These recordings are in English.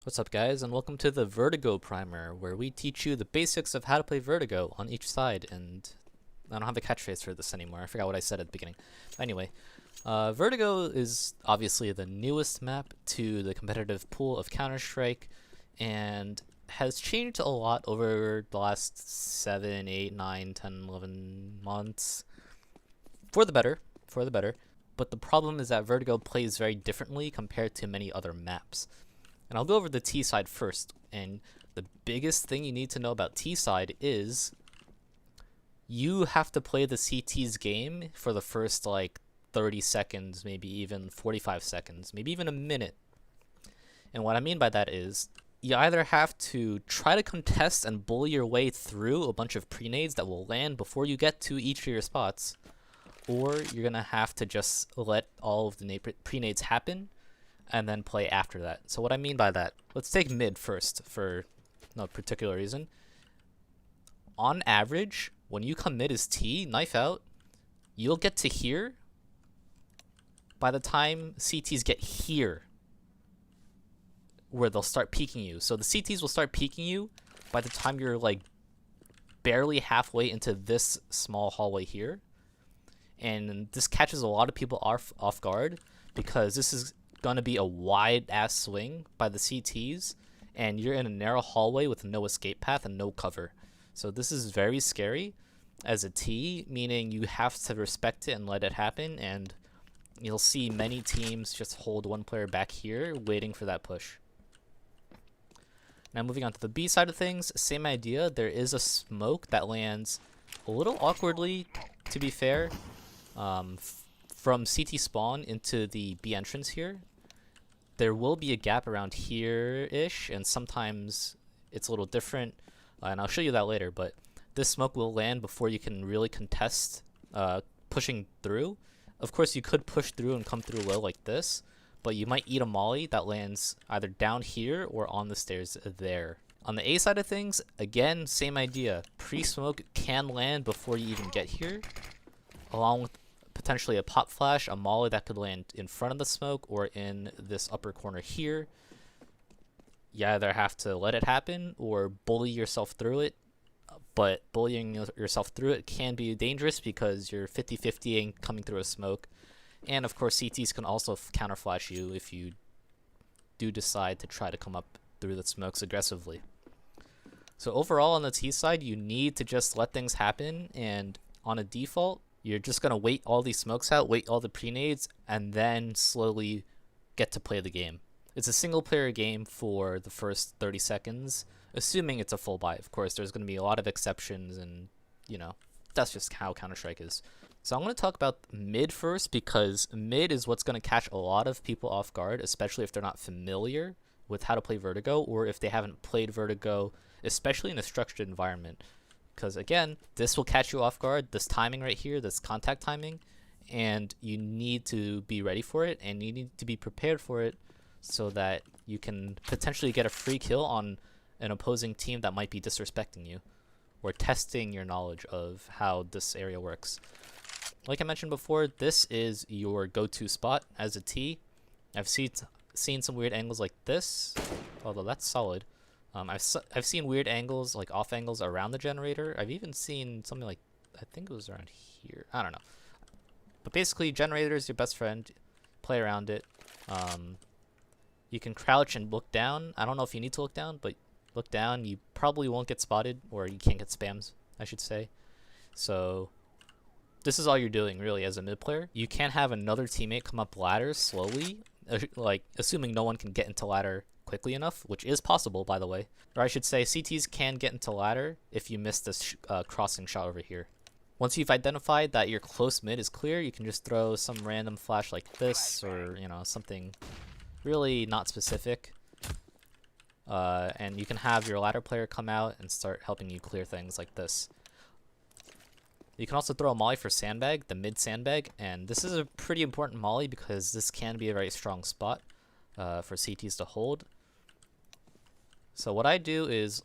What's up, guys, and welcome to the Vertigo Primer, where we teach you the basics of how to play Vertigo on each side. And I don't have a catchphrase for this anymore. I forgot what I said at the beginning. Anyway, Vertigo is obviously the newest map to the competitive pool of Counter-Strike, and has changed a lot over the last 7, 8, 9, 10, 11 months. For the better. But the problem is that Vertigo plays very differently compared to many other maps. And I'll go over the T side first. And the biggest thing you need to know about T side is you have to play the CT's game for the first like 30 seconds, maybe even 45 seconds, maybe even a minute. And what I mean by that is you either have to try to contest and bully your way through a bunch of pre-nades that will land before you get to each of your spots, or you're going to have to just let all of the pre-nades happen and then play after that. So what I mean by that, let's take mid first for no particular reason. On average, when you come mid as T, knife out, you'll get to here by the time CTs get here, where they'll start peeking you. So the CTs will start peeking you by the time you're like barely halfway into this small hallway here. And this catches a lot of people off guard because this is gonna be a wide ass swing by the CTs, and you're in a narrow hallway with no escape path and no cover. So this is very scary as a T, meaning you have to respect it and let it happen, and you'll see many teams just hold one player back here waiting for that push. Now moving on to the B side of things, same idea. There is a smoke that lands a little awkwardly, to be fair, from CT spawn into the B entrance here. There will be a gap around here-ish, and sometimes it's a little different, and I'll show you that later, but this smoke will land before you can really contest pushing through. Of course, you could push through and come through low like this, but you might eat a molly that lands either down here or on the stairs there. On the A side of things, again, same idea. Pre-smoke can land before you even get here, along with potentially a pop flash, a molly that could land in front of the smoke or in this upper corner here. You either have to let it happen or bully yourself through it, but bullying yourself through it can be dangerous because you're 50-50ing coming through a smoke. And of course, CTs can also counter flash you if you do decide to try to come up through the smokes aggressively. So overall on the T side, you need to just let things happen, and on a default, you're just going to wait all these smokes out, wait all the pre-nades, and then slowly get to play the game. It's a single player game for the first 30 seconds, assuming it's a full buy. Of course, there's going to be a lot of exceptions, and, you know, that's just how Counter-Strike is. So I'm going to talk about mid first, because mid is what's going to catch a lot of people off guard, especially if they're not familiar with how to play Vertigo, or if they haven't played Vertigo, especially in a structured environment. Because again, this will catch you off guard, this timing right here, this contact timing, and you need to be ready for it, and you need to be prepared for it so that you can potentially get a free kill on an opposing team that might be disrespecting you or testing your knowledge of how this area works. Like I mentioned before, this is your go-to spot as a T. I've seen some weird angles like this, although that's solid. I've seen weird angles, like off angles around the generator. I've even seen something like, I think it was around here. I don't know. But basically, generator is your best friend. Play around it. You can crouch and look down. I don't know if you need to look down, but look down. You probably won't get spotted, or you can't get spams, I should say. So this is all you're doing, really, as a mid player. You can have another teammate come up ladder slowly, like assuming no one can get into ladder quickly enough, which is possible, by the way. Or I should say, CTs can get into ladder if you miss this crossing shot over here. Once you've identified that your close mid is clear, you can just throw some random flash like this, or, you know, something really not specific. And you can have your ladder player come out and start helping you clear things like this. You can also throw a molly for sandbag, the mid sandbag, and this is a pretty important molly because this can be a very strong spot for CTs to hold. So what I do is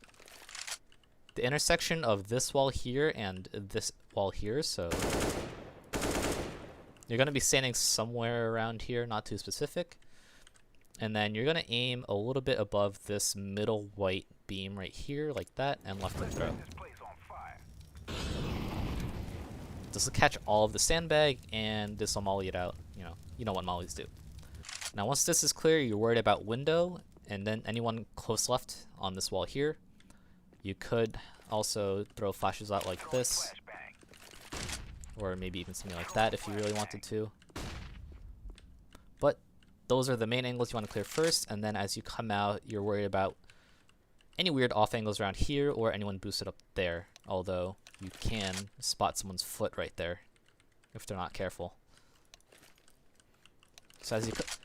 the intersection of this wall here and this wall here, so you're going to be standing somewhere around here, not too specific. And then you're gonna aim a little bit above this middle white beam right here, like that, and left click throw. This will catch all of the sandbag, and this will molly it out. You know what mollies do. Now once this is clear, you're worried about window, and then anyone close left on this wall here. You could also throw flashes out like this, or maybe even something like that if you really wanted to. But those are the main angles you want to clear first, and then as you come out, you're worried about any weird off angles around here or anyone boosted up there, although you can spot someone's foot right there if they're not careful. So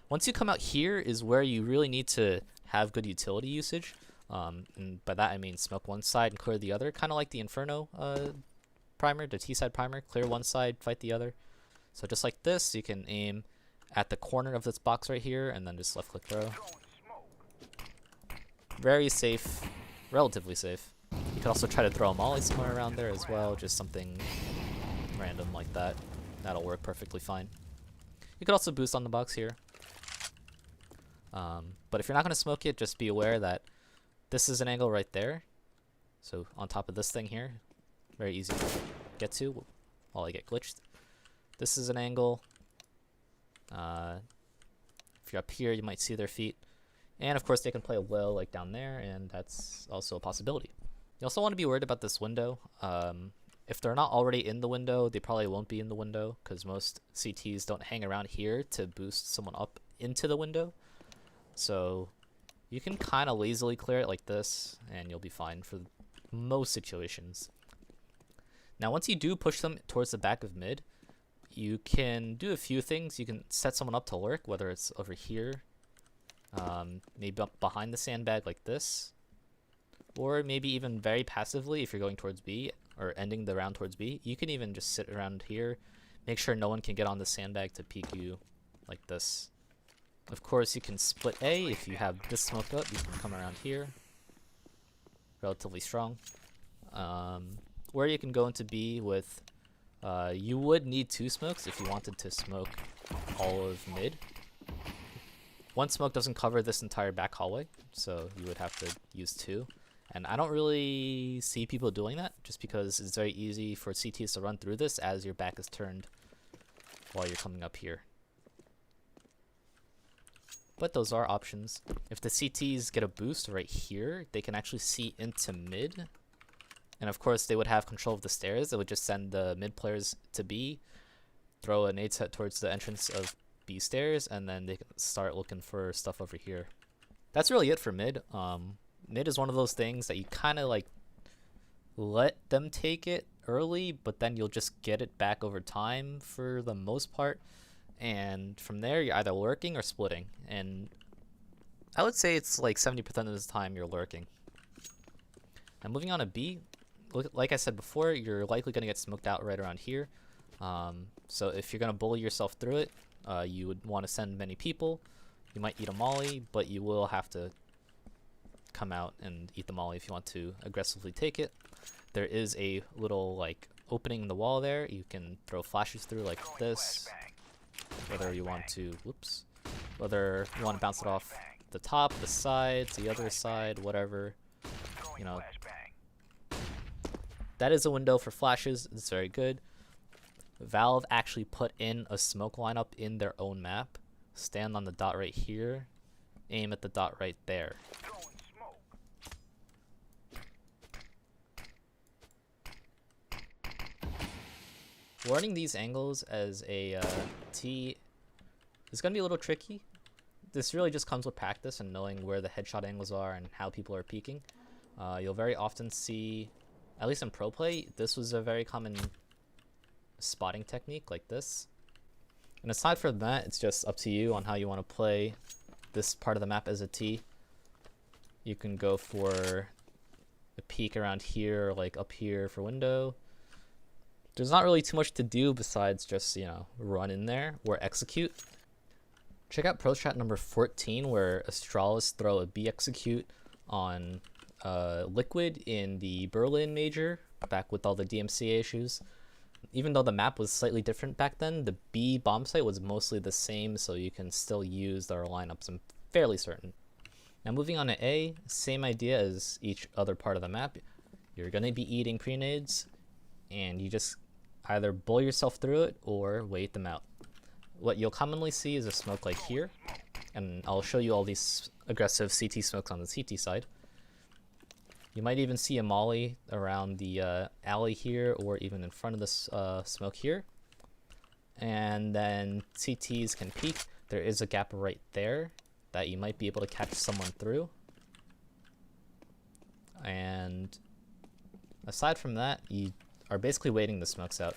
once you come out here is where you really need to have good utility usage, and by that I mean smoke one side and clear the other, kind of like the Inferno primer, the T-side primer. Clear one side, fight the other. So just like this, you can aim at the corner of this box right here and then just left click throw. Very safe, relatively safe. You could also try to throw a molly somewhere around there as well, just something random like that. That'll work perfectly fine. You could also boost on the box here. But if you're not going to smoke it, just be aware that this is an angle right there. So on top of this thing here, very easy to get to while I get glitched. This is an angle. If you're up here, you might see their feet. And of course they can play a will like down there, and that's also a possibility. You also want to be worried about this window. If they're not already in the window, they probably won't be in the window, because most CTs don't hang around here to boost someone up into the window. So you can kind of lazily clear it like this, and you'll be fine for most situations. Now once you do push them towards the back of mid, you can do a few things. You can set someone up to lurk, whether it's over here, maybe up behind the sandbag like this, or maybe even very passively if you're going towards B or ending the round towards B, you can even just sit around here, make sure no one can get on the sandbag to peek you like this. Of course you can split A. If you have this smoked up, you can come around here, relatively strong. Or you can go into B with, you would need 2 smokes if you wanted to smoke all of mid. One smoke doesn't cover this entire back hallway, so you would have to use 2. And I don't really see people doing that, just because it's very easy for CTs to run through this as your back is turned while you're coming up here. But those are options. If the CTs get a boost right here, they can actually see into mid. And of course, they would have control of the stairs. They would just send the mid players to B, throw a nade set towards the entrance of B stairs, and then they can start looking for stuff over here. That's really it for mid. Mid is one of those things that you kind of like let them take it early, but then you'll just get it back over time for the most part. And from there, you're either lurking or splitting. And I would say it's like 70% of the time you're lurking. And moving on to B, like I said before, you're likely going to get smoked out right around here. So if you're going to bully yourself through it, you would want to send many people. You might eat a molly, but you will have to come out and eat the molly if you want to aggressively take it. There is a little like opening in the wall there. You can throw flashes through like this. Whether you want to, whether you want to bounce it off the top, the sides, the other side, whatever, you know. That is a window for flashes. It's very good. Valve actually put in a smoke lineup in their own map. Stand on the dot right here, aim at the dot right there. Warning these angles as a T is going to be a little tricky. This really just comes with practice and knowing where the headshot angles are and how people are peeking. You'll very often see, at least in pro play, this was a very common spotting technique like this. And aside from that, it's just up to you on how you want to play this part of the map as a T. You can go for a peek around here, or like up here for window. There's not really too much to do besides just, you know, run in there or execute. Check out pro strat number 14, where Astralis throw a B execute on Liquid in the Berlin major, back with all the DMCA issues. Even though the map was slightly different back then, the B bomb site was mostly the same, so you can still use their lineups and fairly certain. Now moving on to A, same idea as each other part of the map. You're going to be eating pre-nades, and you just either blow yourself through it or wait them out. What you'll commonly see is a smoke like here, and I'll show you all these aggressive CT smokes on the CT side. You might even see a molly around the alley here, or even in front of this smoke here. And then CTs can peek. There is a gap right there that you might be able to catch someone through. And aside from that, you are basically waiting the smokes out.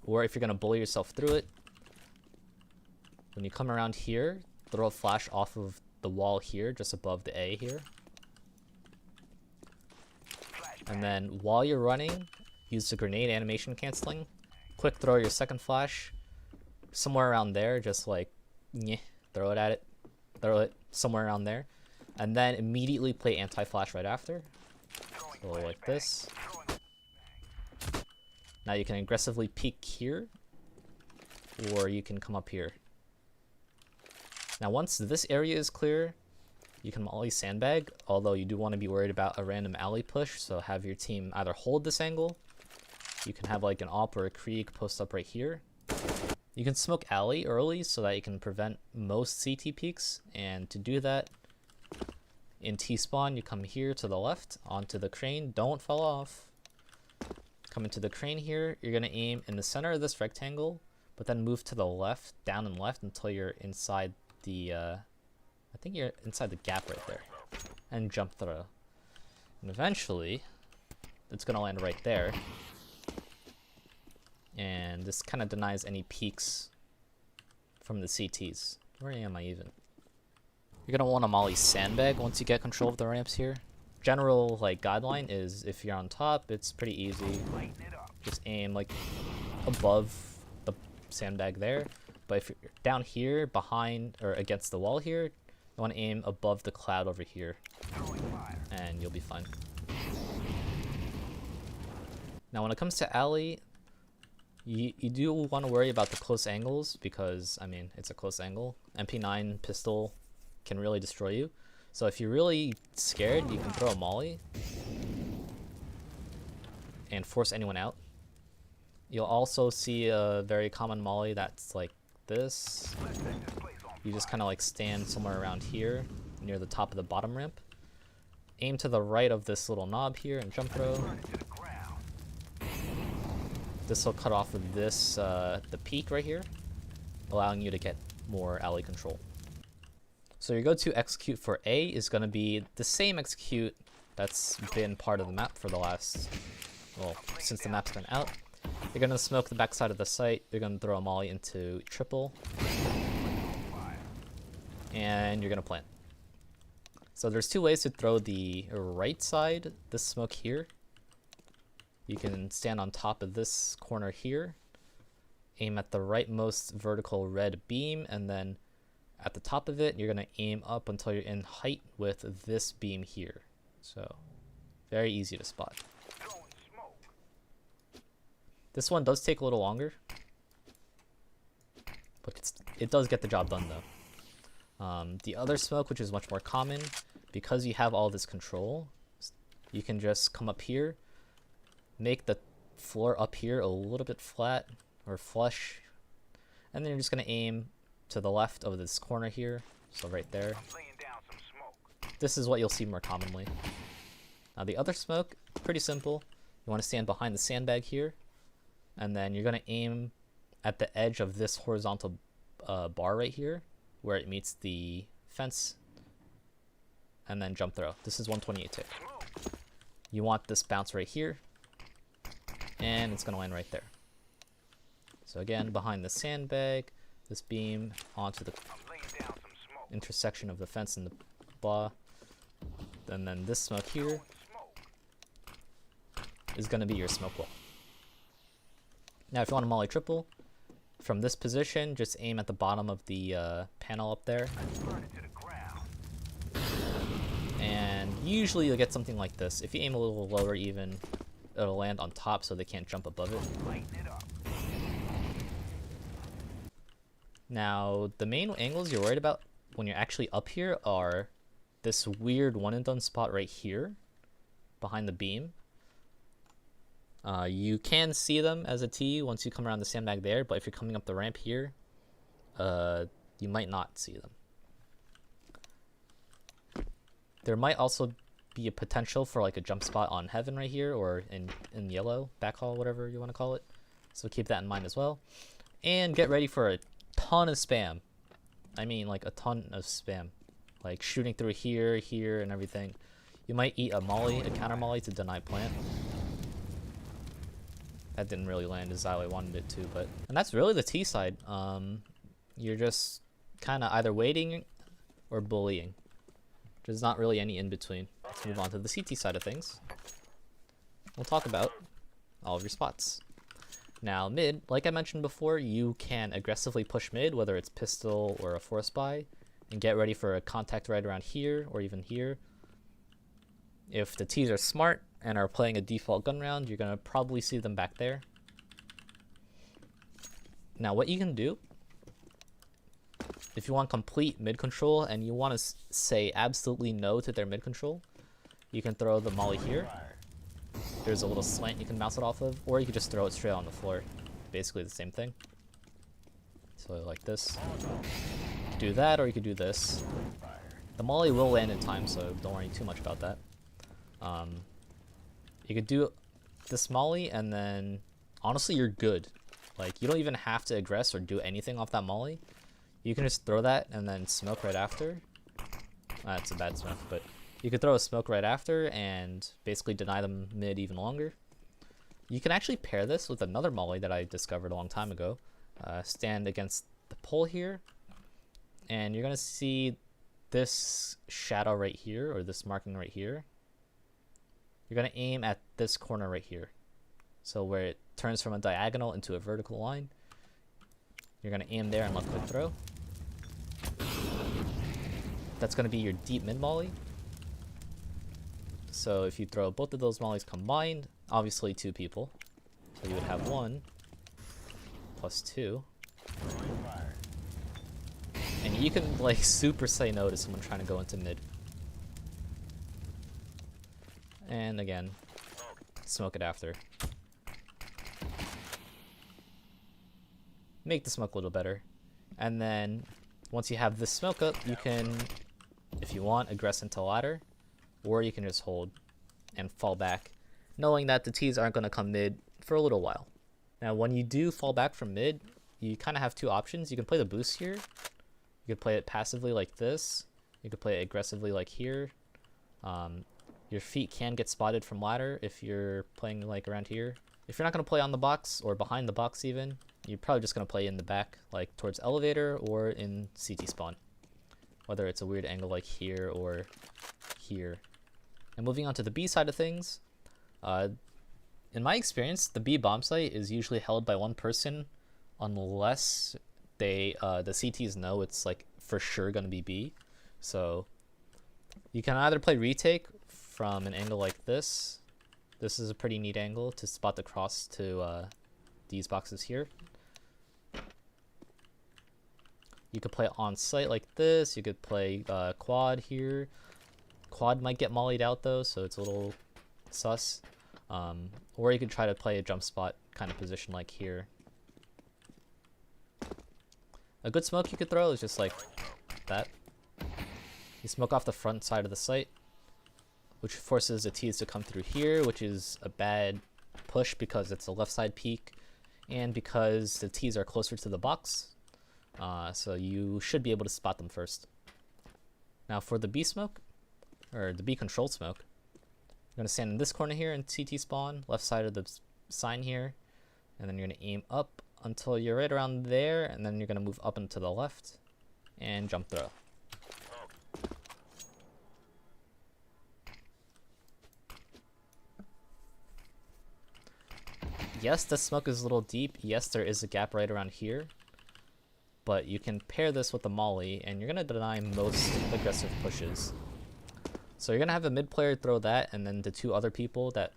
Or if you're going to bully yourself through it, when you come around here, throw a flash off of the wall here, just above the A here. And then while you're running, use the grenade animation canceling. Quick throw your second flash somewhere around there, just like, throw it at it. Throw it somewhere around there. And then immediately play anti-flash right after. So like this. Now you can aggressively peek here, or you can come up here. Now once this area is clear, you can molly sandbag, although you do want to be worried about a random alley push, so have your team either hold this angle. You can have like an op or a creek post up right here. You can smoke alley early so that you can prevent most CT peaks, and to do that, in T-spawn you come here to the left onto the crane, don't fall off. Come into the crane here, you're going to aim in the center of this rectangle, but then move to the left, down and left until you're inside the, I think you're inside the gap right there, and jump throw. And eventually, it's going to land right there. And this kind of denies any peaks from the CTs. Where am I even? You're going to want to molly sandbag once you get control of the ramps here. General like guideline is if you're on top, it's pretty easy. Just aim like above the sandbag there. But if you're down here behind or against the wall here, you want to aim above the cloud over here, and you'll be fine. Now when it comes to alley, you do want to worry about the close angles because, I mean, it's a close angle. MP9 pistol can really destroy you. So if you're really scared, you can throw a molly and force anyone out. You'll also see a very common molly that's like this. You just kind of like stand somewhere around here near the top of the bottom ramp. Aim to the right of this little knob here and jump throw. This will cut off of this, the peak right here, allowing you to get more alley control. So your go-to execute for A is going to be the same execute that's been part of the map for the last, well, since the map's been out. You're going to smoke the backside of the site, you're going to throw a molly into triple, and you're going to plant. So there's two ways to throw the right side, this smoke here. You can stand on top of this corner here, aim at the rightmost vertical red beam, and then at the top of it, you're going to aim up until you're in height with this beam here. So, very easy to spot. This one does take a little longer, but it does get the job done though. The other smoke, which is much more common, because you have all this control, you can just come up here, make the floor up here a little bit flat or flush, and then you're just going to aim to the left of this corner here, so right there. This is what you'll see more commonly. Now the other smoke, pretty simple. You want to stand behind the sandbag here, and then you're going to aim at the edge of this horizontal bar right here, where it meets the fence, and then jump throw. This is 128 tick. You want this bounce right here, and it's going to land right there. So again, behind the sandbag, this beam onto the intersection of the fence and the blah. And then this smoke here is going to be your smoke wall. Now if you want to molly triple, from this position, just aim at the bottom of the panel up there. And usually you'll get something like this. If you aim a little lower even, it'll land on top so they can't jump above it. Now, the main angles you're worried about when you're actually up here are this weird one and done spot right here behind the beam. You can see them as a T once you come around the sandbag there, but if you're coming up the ramp here, you might not see them. There might also be a potential for like a jump spot on heaven right here, or in yellow, backhall, whatever you want to call it. So keep that in mind as well. And get ready for a ton of spam. I mean like a ton of spam. Like shooting through here, here, and everything. You might eat a molly, a counter molly to deny plant. That didn't really land as I wanted it to, but... And that's really the T side. You're just kind of either waiting or bullying. There's not really any in between. Let's move on to the CT side of things. We'll talk about all of your spots. Now mid, like I mentioned before, you can aggressively push mid, whether it's pistol or a force buy, and get ready for a contact right around here or even here. If the T's are smart and are playing a default gun round, you're going to probably see them back there. Now what you can do, if you want complete mid control and you want to say absolutely no to their mid control, you can throw the molly here. There's a little slant you can bounce it off of, or you could just throw it straight on the floor. Basically the same thing. So like this. You could do that, or you could do this. The molly will land in time, so don't worry too much about that. You could do this molly, and then honestly you're good. Like you don't even have to aggress or do anything off that molly. You can just throw that and then smoke right after. That's a bad smoke, but you could throw a smoke right after and basically deny them mid even longer. You can actually pair this with another molly that I discovered a long time ago. Stand against the pole here, and you're gonna see this shadow right here, or this marking right here. You're gonna aim at this corner right here. So where it turns from a diagonal into a vertical line. You're gonna aim there and left click throw. That's gonna be your deep mid molly. So if you throw both of those mollies combined, obviously 2 people. So you would have 1 plus 2. And you can like super say no to someone trying to go into mid. And again, smoke it after. Make the smoke a little better. And then once you have this smoke up, you can, if you want, aggress into ladder, or you can just hold and fall back, knowing that the T's aren't going to come mid for a little while. Now when you do fall back from mid, you kind of have 2 options. You can play the boost here. You could play it passively like this. You could play it aggressively like here. Your feet can get spotted from ladder if you're playing like around here. If you're not going to play on the box or behind the box even, you're probably just going to play in the back, like towards elevator or in CT spawn. Whether it's a weird angle like here or here. And moving on to the B side of things, in my experience, the B bomb site is usually held by 1 person unless they the CTs know it's like for sure going to be B. So you can either play retake from an angle like this. This is a pretty neat angle to spot the cross to these boxes here. You could play on site like this. You could play quad here. Quad might get mollied out though, so it's a little sus. Or you could try to play a jump spot kind of position like here. A good smoke you could throw is just like that. You smoke off the front side of the site, which forces the T's to come through here, which is a bad push because it's a left side peak and because the T's are closer to the box. So you should be able to spot them first. Now for the B smoke, or the B controlled smoke, you're going to stand in this corner here in CT spawn, left side of the sign here, and then you're going to aim up until you're right around there, and then you're going to move up and to the left and jump throw. Yes, the smoke is a little deep. Yes, there is a gap right around here. But you can pair this with the molly, and you're going to deny most aggressive pushes. So you're going to have a mid player throw that, and then the 2 other people that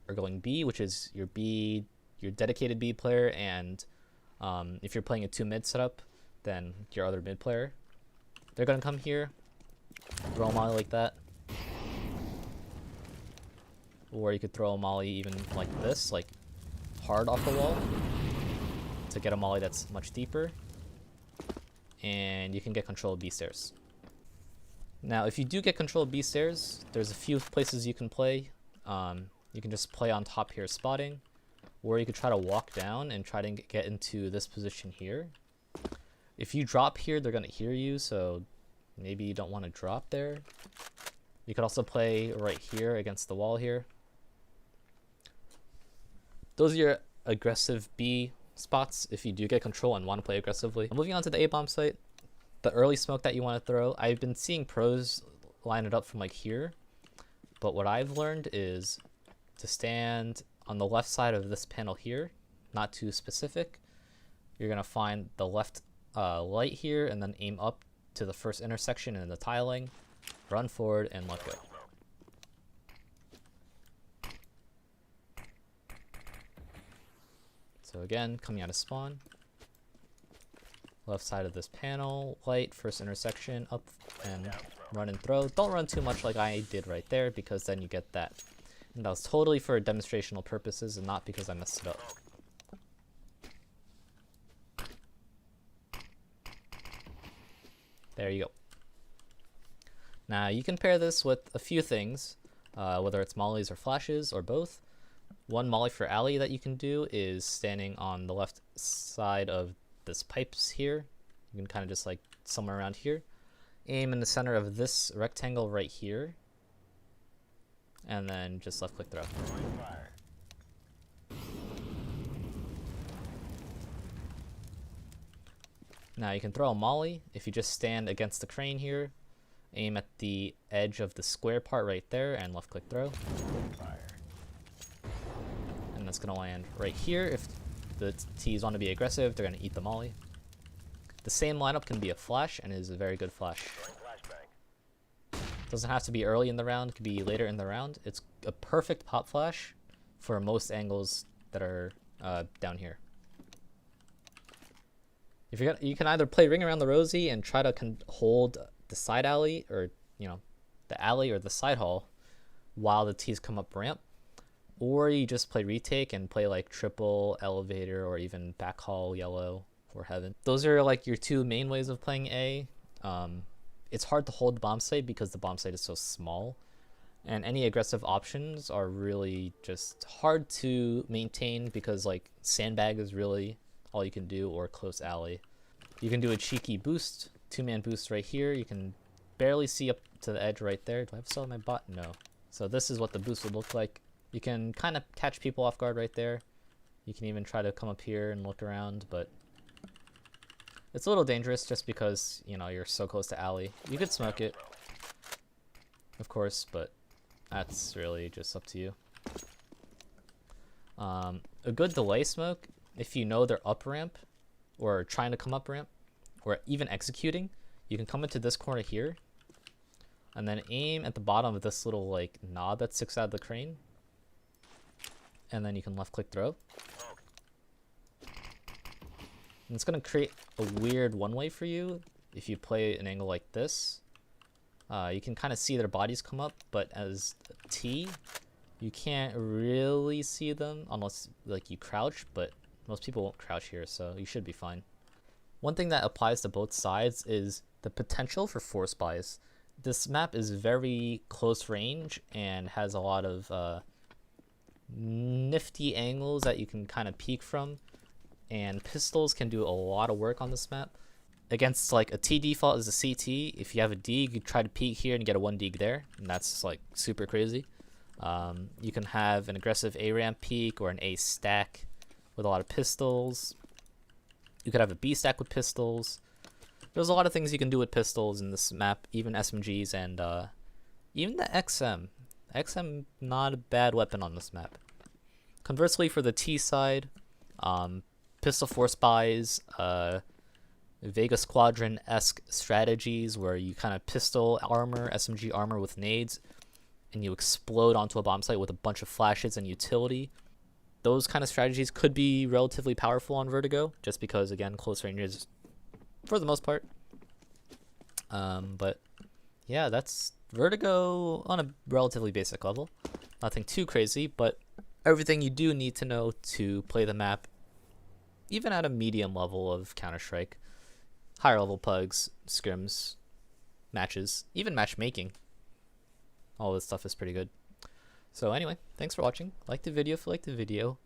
are going B, which is your B, your dedicated B player, and if you're playing a 2 mid setup, then your other mid player. They're gonna come here, throw a molly like that. Or you could throw a molly even like this, like hard off the wall, to get a molly that's much deeper. And you can get control of B stairs. Now, if you do get control of B stairs, there's a few places you can play. You can just play on top here spotting, or you could try to walk down and try to get into this position here. If you drop here, they're going to hear you, so maybe you don't want to drop there. You could also play right here against the wall here. Those are your aggressive B spots if you do get control and want to play aggressively. Moving on to the A-bomb site, the early smoke that you want to throw, I've been seeing pros line it up from like here, but what I've learned is to stand on the left side of this panel here, not too specific. You're going to find the left light here and then aim up to the first intersection in the tiling, run forward and let go. So again, coming out of spawn, left side of this panel, light, first intersection, up and run and throw. Don't run too much like I did right there, because then you get that. And that was totally for demonstrational purposes and not because I messed it up. There you go. Now you can pair this with a few things, whether it's mollies or flashes or both. One molly for alley that you can do is standing on the left side of this pipes here. You can kind of just like somewhere around here. Aim in the center of this rectangle right here. And then just left click throw. Now you can throw a molly if you just stand against the crane here. Aim at the edge of the square part right there and left click throw. And that's going to land right here. If the T's want to be aggressive, they're going to eat the molly. The same lineup can be a flash and is a very good flash. Doesn't have to be early in the round, it could be later in the round. It's a perfect pop flash for most angles that are down here. If you're gonna, you can either play ring around the rosy and try to hold the side alley, or the alley or the side hall while the T's come up ramp, or you just play retake and play like triple, elevator, or even back hall, yellow, or heaven. Those are like your two main ways of playing A. It's hard to hold the bomb site because the bomb site is so small, and any aggressive options are really just hard to maintain because like sandbag is really all you can do, or close alley. You can do a cheeky boost, two-man boost right here. You can barely see up to the edge right there. Do I have still my bot? No. So this is what the boost would look like. You can kind of catch people off guard right there. You can even try to come up here and look around, but it's a little dangerous just because, you're so close to alley. You could smoke it, of course, but that's really just up to you. A good delay smoke, if you know they're up ramp or trying to come up ramp or even executing, you can come into this corner here and then aim at the bottom of this little like knob that sticks out of the crane, and then you can left click throw. And it's going to create a weird one-way for you if you play an angle like this. You can kind of see their bodies come up, but as a T, you can't really see them unless like you crouch, but most people won't crouch here, so you should be fine. One thing that applies to both sides is the potential for force buys. This map is very close range and has a lot of nifty angles that you can kind of peek from, and pistols can do a lot of work on this map. Against like a T default is a CT, if you have a dig, you try to peek here and get a 1 dig there, and that's like super crazy. You can have an aggressive A ramp peek or an A stack with a lot of pistols. You could have a B stack with pistols. There's a lot of things you can do with pistols in this map, even SMGs and even the XM. XM, not a bad weapon on this map. Conversely, for the T side, pistol force buys, Vega Squadron-esque strategies where you kind of pistol armor, SMG armor with nades, and you explode onto a bomb site with a bunch of flashes and utility. Those kind of strategies could be relatively powerful on Vertigo, just because, again, close ranges for the most part. But yeah, that's Vertigo on a relatively basic level. Nothing too crazy, but everything you do need to know to play the map, even at a medium level of Counter-Strike. Higher level pugs, scrims, matches, even matchmaking. All this stuff is pretty good. So anyway, thanks for watching. Like the video if you liked the video.